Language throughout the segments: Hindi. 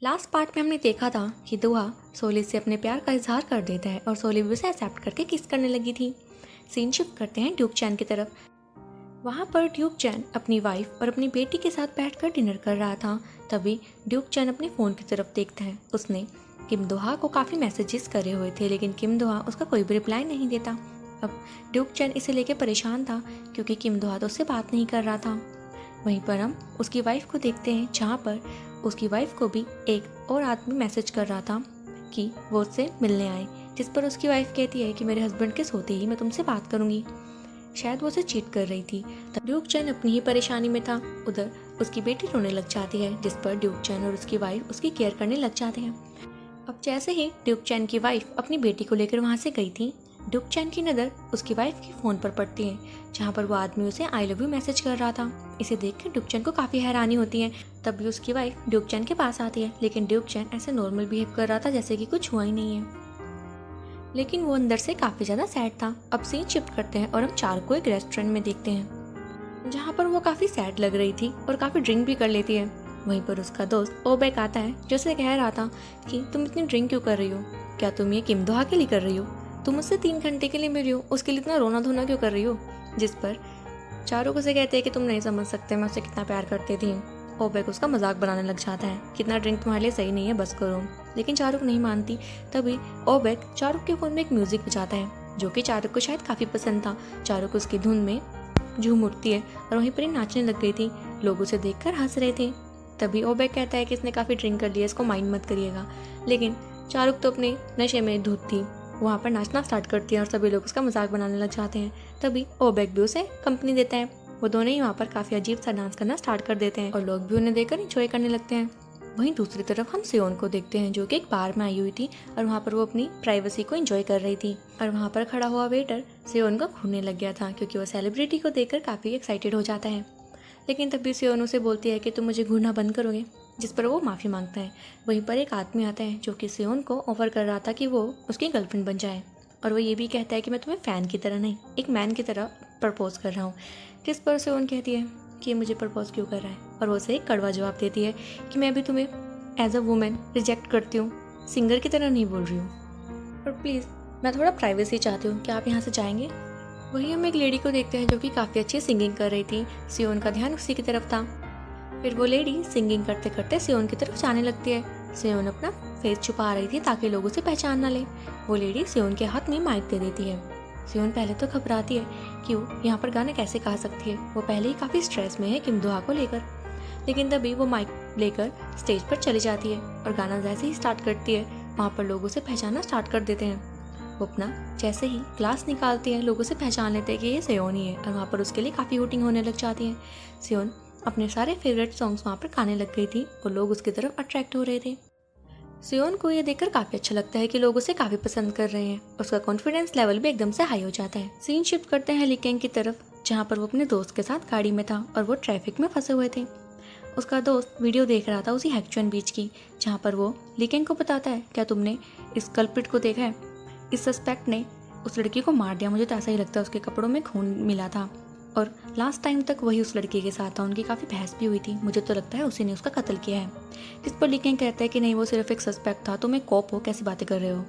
लास्ट पार्ट में हमने देखा था कि दुआ सोली से अपने प्यार का इजहार कर देता है और सोली भी उसे एक्सेप्ट करके किस करने लगी थी। सीन शिफ्ट करते हैं ड्यूक चैन की तरफ। वहाँ पर ड्यूक चैन अपनी वाइफ और अपनी बेटी के साथ बैठकर डिनर कर रहा था। तभी ड्यूक चैन अपने फ़ोन की तरफ देखता है। उसने किम दोहा को काफ़ी मैसेजेस करे हुए थे, लेकिन किम दोहा उसका कोई भी रिप्लाई नहीं देता। अब ड्यूक चैन इसे लेकर परेशान था क्योंकि किम दोहा तो उससे बात नहीं कर रहा था। वहीं पर हम उसकी वाइफ को देखते हैं, जहाँ पर उसकी वाइफ को भी एक और आदमी मैसेज कर रहा था कि वो उससे मिलने आए, जिस पर उसकी वाइफ कहती है कि मेरे हस्बैंड के सोते ही मैं तुमसे बात करूंगी। शायद वो उसे चीट कर रही थी। तब ड्यूक चैन अपनी ही परेशानी में था। उधर उसकी बेटी रोने लग जाती है, जिस पर ड्यूक चैन और उसकी वाइफ उसकी केयर करने लग जाते हैं। अब जैसे ही ड्यूक चैन की वाइफ अपनी बेटी को लेकर वहाँ से गई थी, ड्यूक चैन की नज़र उसकी वाइफ के फ़ोन पर पड़ती है, जहाँ पर वो आदमी उसे आई लव यू मैसेज कर रहा था। इसे देखकर ड्यूक चैन को काफ़ी हैरानी होती है। तब भी उसकी वाइफ ड्यूक चैन के पास आती है, लेकिन ड्यूक चैन ऐसे नॉर्मल बिहेव कर रहा था जैसे कि कुछ हुआ ही नहीं है, लेकिन वो अंदर से काफ़ी ज़्यादा सैड था। अब सीन शिफ्ट करते हैं और हम चार को एक रेस्टोरेंट में देखते हैं, जहाँ पर वो काफ़ी सैड लग रही थी और काफ़ी ड्रिंक भी कर लेती है। वहीं पर उसका दोस्त ओबेक आता है, जो उसे कह रहा था कि तुम इतनी ड्रिंक क्यों कर रही हो, क्या तुम ये किम दोहा के लिए कर रही हो, तुम उससे 3 घंटे के लिए मिली हो, उसके लिए इतना रोना धोना क्यों कर रही हो। जिस पर चारों उसे कहते हैं कि तुम नहीं समझ सकते मैं उससे कितना प्यार करती थी। ओबेक उसका मजाक बनाने लग जाता है, कितना ड्रिंक तुम्हारे लिए सही नहीं है, बस करो। लेकिन चारुक नहीं मानती। तभी ओबेक चारुक के फोन में एक म्यूजिक बजाता है, जो कि चारुक को शायद काफ़ी पसंद था। चारुक उसकी धुन में झूम उठती है और वहीं पर ही नाचने लग गई थी। लोग उसे देखकर हंस रहे थे। तभी ओबेक कहता है कि इसने काफ़ी ड्रिंक कर लिया, इसको माइंड मत करिएगा। लेकिन चारुक तो अपने नशे में धुत थी, वहाँ पर नाचना स्टार्ट करती है और सभी लोग उसका मजाक बनाने लग जाते हैं। तभी ओबेक भी उसे कंपनी देता है। वो दोनों ही वहाँ पर काफ़ी अजीब सा डांस करना स्टार्ट कर देते हैं और लोग भी उन्हें देखकर एंजॉय करने लगते हैं। वहीं दूसरी तरफ हम सियोन को देखते हैं, जो कि एक बार में आई हुई थी और वहाँ पर वो अपनी प्राइवेसी को एंजॉय कर रही थी। और वहाँ पर खड़ा हुआ वेटर सियोन को घूरने लग गया था, क्योंकि वो सेलिब्रिटी को देखकर काफ़ी एक्साइटेड हो जाता है। लेकिन तभी सियोन उसे बोलती है कि तुम मुझे घूरना बंद करोगे, जिस पर वो माफ़ी मांगता है। वहीं पर एक आदमी आता है, जो कि सियोन को ऑफर कर रहा था कि वो उसकी गर्लफ्रेंड बन जाए, और वो ये भी कहता है कि मैं तुम्हें फ़ैन की तरह नहीं, एक मैन की तरह प्रपोज कर रहा हूँ। जिस पर सियोन कहती है कि मुझे प्रपोज क्यों कर रहा है, और वो उसे एक कड़वा जवाब देती है कि मैं भी तुम्हें एज अ वुमेन रिजेक्ट करती हूँ, सिंगर की तरह नहीं बोल रही हूँ, और प्लीज़ मैं थोड़ा प्राइवेसी चाहती हूँ, क्या आप यहाँ से जाएंगे। वहीं हम एक लेडी को देखते हैं, जो कि काफ़ी अच्छी सिंगिंग कर रही थी। सियोन का ध्यान उसी की तरफ था। फिर वो लेडी सिंगिंग करते करते सियोन की तरफ जाने लगती है। सियोन अपना फेस छुपा रही थी ताकि लोग उसे पहचान ना ले। वो लेडी सियोन के हाथ में माइक दे देती है। सियोन पहले तो घबराती है कि वो यहाँ पर गाना कैसे गा सकती है, वो पहले ही काफ़ी स्ट्रेस में है किम दोहा को लेकर। लेकिन तभी वो माइक लेकर स्टेज पर चली जाती है और गाना जैसे ही स्टार्ट करती है, वहाँ पर लोग उसे पहचानना स्टार्ट कर देते हैं। वो अपना जैसे ही ग्लास निकालती है, लोग उसे पहचान लेते हैं कि ये सियोन ही है, और वहाँ पर उसके लिए काफ़ी हूटिंग होने लग जाती है। सियोन अपने सारे फेवरेट सॉन्ग्स वहाँ पर गाने लग गई थी और लोग उसकी तरफ अट्रैक्ट हो रहे थे। सियोन को ये देखकर काफ़ी अच्छा लगता है कि लोग उसे काफ़ी पसंद कर रहे हैं। उसका कॉन्फिडेंस लेवल भी एकदम से हाई हो जाता है। सीन शिफ्ट करते हैं लीकेंग की तरफ, जहाँ पर वो अपने दोस्त के साथ गाड़ी में था और वो ट्रैफिक में फंसे हुए थे। उसका दोस्त वीडियो देख रहा था उसी हैक्चुअन बीच की, जहाँ पर वो लीकेंग को बताता है, क्या तुमने इस कल्प्रिट को देखा है, इस सस्पेक्ट ने उस लड़की को मार दिया, मुझे तो ऐसा ही लगता है, उसके कपड़ों में खून मिला था और लास्ट टाइम तक वही उस लड़की के साथ था, उनकी काफ़ी बहस भी हुई थी, मुझे तो लगता है उसी ने उसका कत्ल किया है। जिस पर लीकेंग कहता है कि नहीं, वो सिर्फ एक सस्पेक्ट था, तुम एक कॉप हो, कैसी बातें कर रहे हो।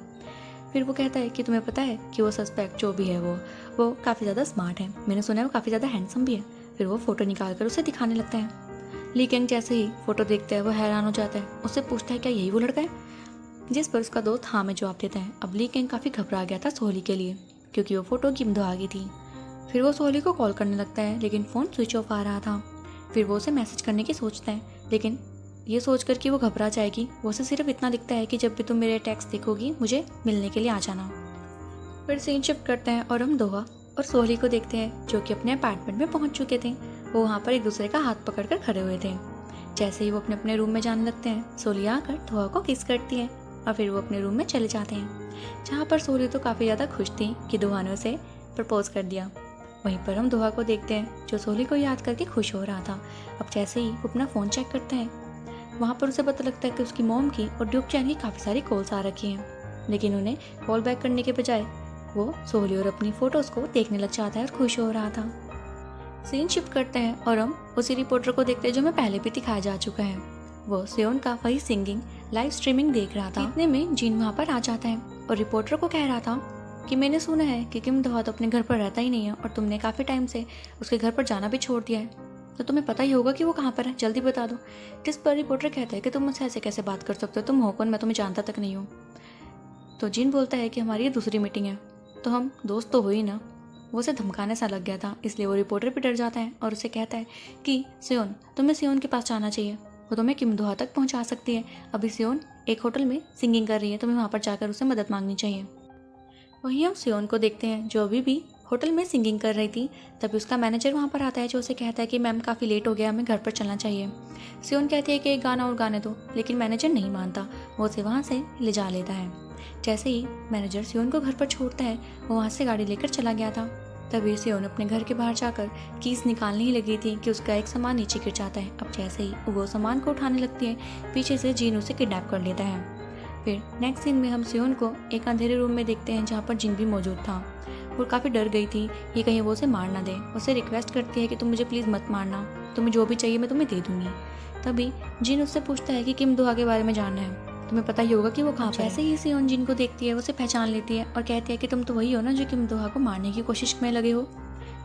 फिर वो कहता है कि तुम्हें पता है कि वो सस्पेक्ट जो भी है वो काफ़ी ज़्यादा स्मार्ट है, मैंने सुना है वो काफ़ी ज़्यादा हैंडसम भी है। फिर वो फ़ोटो निकाल कर उसे दिखाने लगता है। लीकेंग जैसे ही फ़ोटो देखता है वो हैरान हो जाता है, उससे पूछता है क्या यही वो लड़का है, जिस पर उसका दोस्त हाँ में जवाब देता है। अब लीकेंग काफ़ी घबरा गया था सोली के लिए, क्योंकि वो फ़ोटो किम दोहा की थी। फिर वो सोली को कॉल करने लगता है, लेकिन फ़ोन स्विच ऑफ आ रहा था। फिर वो उसे मैसेज करने की सोचता है, लेकिन ये सोचकर कि वो घबरा जाएगी, वो उसे सिर्फ इतना लिखता है कि जब भी तुम मेरे टेक्स्ट देखोगी मुझे मिलने के लिए आ जाना। फिर सीन शिफ्ट करते हैं और हम दोहा और सोली को देखते हैं, जो कि अपने अपार्टमेंट में पहुंच चुके थे। वो वहाँ पर एक दूसरे का हाथ पकड़कर खड़े हुए थे। जैसे ही वो अपने अपने रूम में जाने लगते हैं, सोली आकर दोहा को किस करती है और फिर वो अपने रूम में चले जाते हैं, जहाँ पर सोली तो काफ़ी ज़्यादा खुश थी कि दोहा ने उसे प्रपोज कर दिया। वहीं पर हम दोहा को देखते हैं, जो सोली को याद करके खुश हो रहा था। अब जैसे ही वो अपना फ़ोन चेक करते हैं, वहाँ पर उसे पता लगता है कि उसकी मॉम की और ड्यूक चैन की काफ़ी सारी कॉल्स आ रखी हैं, लेकिन उन्हें कॉल बैक करने के बजाय वो सोली और अपनी फ़ोटोज़ को देखने लग जाता है और खुश हो रहा था। सीन शिफ्ट करते हैं और हम उसी रिपोर्टर को देखते हैं जो हमें पहले भी दिखाया जा चुका है। वो सियोन का वही सिंगिंग लाइव स्ट्रीमिंग देख रहा था। इतने में जिन वहाँ पर आ जाता है और रिपोर्टर को कह रहा था कि मैंने सुना है कि किम दोहा तो अपने घर पर रहता ही नहीं है और तुमने काफ़ी टाइम से उसके घर पर जाना भी छोड़ दिया है, तो तुम्हें पता ही होगा कि वो कहाँ पर है, जल्दी बता दो। जिस पर रिपोर्टर कहता है कि तुम मुझसे ऐसे कैसे बात कर सकते हो, तुम हो कौन, मैं तुम्हें जानता तक नहीं हूँ। तो जिन बोलता है कि हमारी ये दूसरी मीटिंग है, तो हम दोस्त तो हो ही ना। वो उसे धमकाने सा लग गया था, इसलिए वो रिपोर्टर भी डर जाता है और उसे कहता है कि सियोन, तुम्हें सियोन के पास जाना चाहिए, वो तुम्हें किम दोहा तक पहुंचा सकती है। अभी सियोन एक होटल में सिंगिंग कर रही है, तुम्हें वहाँ पर जाकर उसे मदद मांगनी चाहिए। वहीं हम सियोन को देखते हैं जो अभी भी होटल में सिंगिंग कर रही थी। तभी उसका मैनेजर वहाँ पर आता है जो उसे कहता है कि मैम काफ़ी लेट हो गया, हमें घर पर चलना चाहिए। सियोन कहती है कि एक गाना और गाने दो, लेकिन मैनेजर नहीं मानता, वो उसे वहाँ से ले जा लेता है। जैसे ही मैनेजर सियोन को घर पर छोड़ता है, वो वहाँ से गाड़ी लेकर चला गया था। तभी सियोन अपने घर के बाहर जाकर कीज निकालने ही लगी थी कि उसका एक सामान नीचे गिर जाता है। अब जैसे ही वो सामान को उठाने लगती है, पीछे से जिन उसे किडनैप कर लेता है। फिर नेक्स्ट सीन में हम सियोन को एक अंधेरे रूम में देखते हैं जहाँ पर जिन भी मौजूद था। वो काफ़ी डर गई थी ये कहीं वो उसे मार ना दे। उसे रिक्वेस्ट करती है कि तुम मुझे प्लीज़ मत मारना, तुम्हें जो भी चाहिए मैं तुम्हें दे दूंगी। तभी जिन उससे पूछता है कि किम दोहा के बारे में जानना है, तुम्हें पता ही होगा कि वो कहाँ पर है। जैसे ही सियोन जिन को देखती है, वो उसे पहचान लेती है और कहती है कि तुम तो वही हो ना जो किम दोहा को मारने की कोशिश में लगे हो।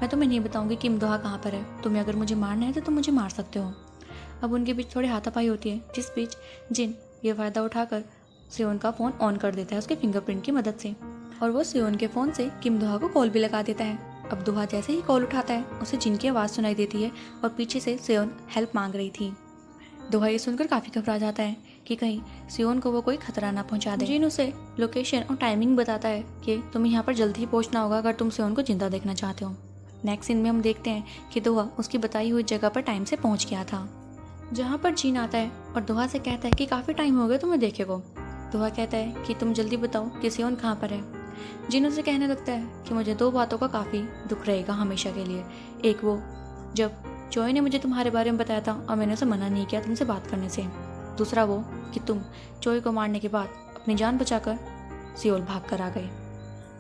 मैं तुम्हें नहीं बताऊंगी किम दोहा कहाँ पर है, तुम्हें अगर मुझे मारना है तो तुम मुझे मार सकते हो। अब उनके बीच थोड़ी हाथापाई होती है, जिस बीच जिन ये फ़ायदा उठाकर सियोन का फ़ोन ऑन कर देता है उसके फिंगरप्रिंट की मदद से, और वो सियोन के फ़ोन से किम दोहा को कॉल भी लगा देता है। अब दोहा जैसे ही कॉल उठाता है, उसे जिन की आवाज़ सुनाई देती है और पीछे से सियोन हेल्प मांग रही थी। दोहा ये सुनकर काफ़ी घबरा जाता है कि कहीं सियोन को वो कोई खतरा ना पहुंचा दे। जिन उसे लोकेशन और टाइमिंग बताता है कि तुम्हें यहाँ पर जल्दी ही पहुँचना होगा अगर तुम सियोन को जिंदा देखना चाहते हो। नेक्स्ट सीन में हम देखते हैं कि दोहा उसकी बताई हुई जगह पर टाइम से पहुँच गया था, जहाँ पर जिन आता है और दोहा से कहता है कि काफ़ी टाइम हो गया तुम्हें देखे को। दोहा कहता है कि तुम जल्दी बताओ कि सियोन कहाँ पर है। जिन उसे कहने लगता है कि मुझे दो बातों का काफ़ी दुख रहेगा हमेशा के लिए। एक वो जब चोय ने मुझे तुम्हारे बारे में बताया था और मैंने उसे मना नहीं किया तुमसे बात करने से। दूसरा वो कि तुम चोय को मारने के बाद अपनी जान बचाकर सियोल भाग कर आ गए।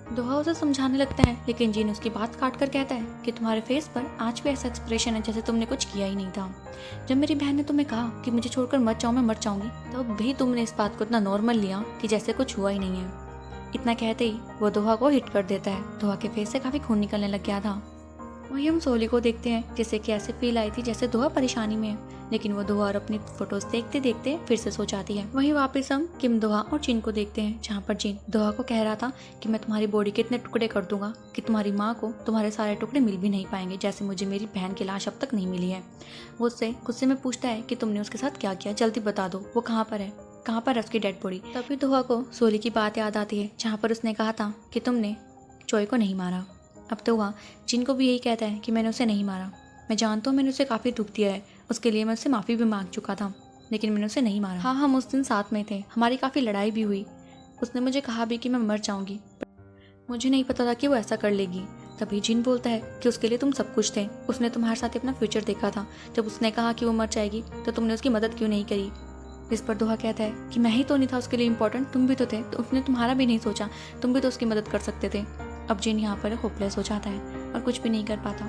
दोहा उसे समझाने लगता है, लेकिन जिन उसकी बात काट कर कहता है कि तुम्हारे फेस पर आज भी ऐसा एक्सप्रेशन है जैसे तुमने कुछ किया ही नहीं था। जब मेरी बहन ने तुम्हें कहा कि मुझे छोड़कर मत जाओ, मैं मर जाऊंगी, तब भी तुमने इस बात को इतना नॉर्मल लिया कि जैसे कुछ हुआ ही नहीं है। इतना कहते ही वो दोहा को हिट कर देता है। दोहा के फेस से काफ़ी खून निकलने लग गया था। वहीं हम सोली को देखते हैं जिसे कि ऐसे फील आई थी जैसे दोहा परेशानी में है, लेकिन वो दोहा और अपनी फोटोज देखते देखते फिर से सो जाती है। वहीं वापस हम किम दोहा और जिन को देखते हैं, जहाँ पर जिन दोहा को कह रहा था कि मैं तुम्हारी बॉडी के इतने टुकड़े कर दूंगा कि तुम्हारी माँ को तुम्हारे सारे टुकड़े मिल भी नहीं पाएंगे, जैसे मुझे मेरी बहन की लाश अब तक नहीं मिली है। वो उससे गुस्से में पूछता है कि तुमने उसके साथ क्या किया, जल्दी बता दो, वो कहाँ पर है, कहाँ पर है उसकी डेड बॉडी। तभी दोहा को सोली की बात याद आती है जहाँ पर उसने कहा था कि तुमने चोय को नहीं मारा। अब तो वहाँ जिन को भी यही कहता है कि मैंने उसे नहीं मारा, मैं जानता हूँ मैंने उसे काफ़ी दुख दिया है, उसके लिए मैं उससे माफ़ी भी मांग चुका था, लेकिन मैंने उसे नहीं मारा। हाँ, हम उस दिन साथ में थे, हमारी काफ़ी लड़ाई भी हुई, उसने मुझे कहा भी कि मैं मर जाऊँगी, मुझे नहीं पता था कि वो ऐसा कर लेगी। तभी जिन बोलता है कि उसके लिए तुम सब कुछ थे, उसने तुम्हारे साथ अपना फ्यूचर देखा था, जब उसने कहा कि वो मर जाएगी तो तुमने उसकी मदद क्यों नहीं करी। इस पर दोहा कहता है कि मैं ही तो नहीं था उसके लिए इम्पोर्टेंट, तुम भी तो थे, तो उसने तुम्हारा भी नहीं सोचा, तुम भी तो उसकी मदद कर सकते थे। अब जिन यहाँ पर होपलेस हो जाता है और कुछ भी नहीं कर पाता।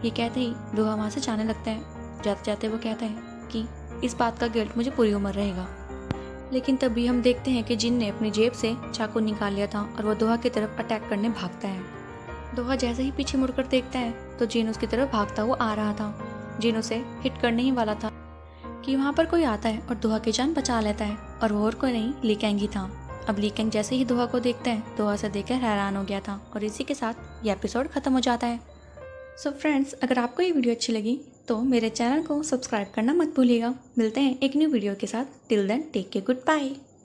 ये कहते ही दोहा वहाँ से जाने लगता है। जाते जाते वो कहता है कि इस बात का गिल्ट मुझे पूरी उम्र रहेगा। लेकिन तभी हम देखते हैं कि जिन ने अपनी जेब से चाकू निकाल लिया था और वो दोहा की तरफ अटैक करने भागता है। दोहा जैसे ही पीछे मुड़कर देखता है तो जिन उसकी तरफ भागता हुआ आ रहा था। जिन उसे हिट करने ही वाला था कि वहाँ पर कोई आता है और दोहा की जान बचा लेता है, और वो और कोई नहीं ली कैंग ही था। अब ली कैंग जैसे ही दोहा को देखता है, दोहा से देखकर हैरान हो गया था, और इसी के साथ ये एपिसोड खत्म हो जाता है। सो फ्रेंड्स, अगर आपको ये वीडियो अच्छी लगी तो मेरे चैनल को सब्सक्राइब करना मत भूलिएगा। मिलते हैं एक न्यू वीडियो के साथ। Till then take care, good bye.